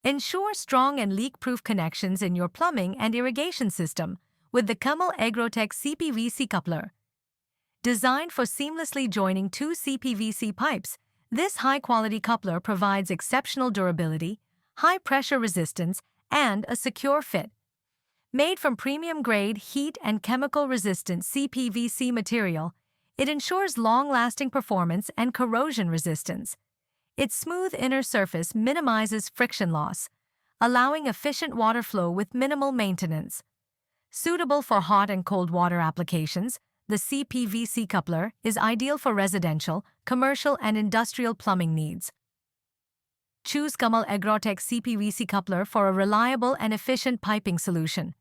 Ensure strong and leak-proof connections in your plumbing and irrigation system with the Camel Agrotech CPVC Coupler. Designed for seamlessly joining two CPVC pipes, this high-quality coupler provides exceptional durability, high pressure resistance, and a secure fit. Made from premium-grade heat and chemical-resistant CPVC material, it ensures long-lasting performance and corrosion resistance. Its smooth inner surface minimizes friction loss, allowing efficient water flow with minimal maintenance. Suitable for hot and cold water applications, the CPVC coupler is ideal for residential, commercial, and industrial plumbing needs. Choose Camel Agrotech CPVC coupler for a reliable and efficient piping solution.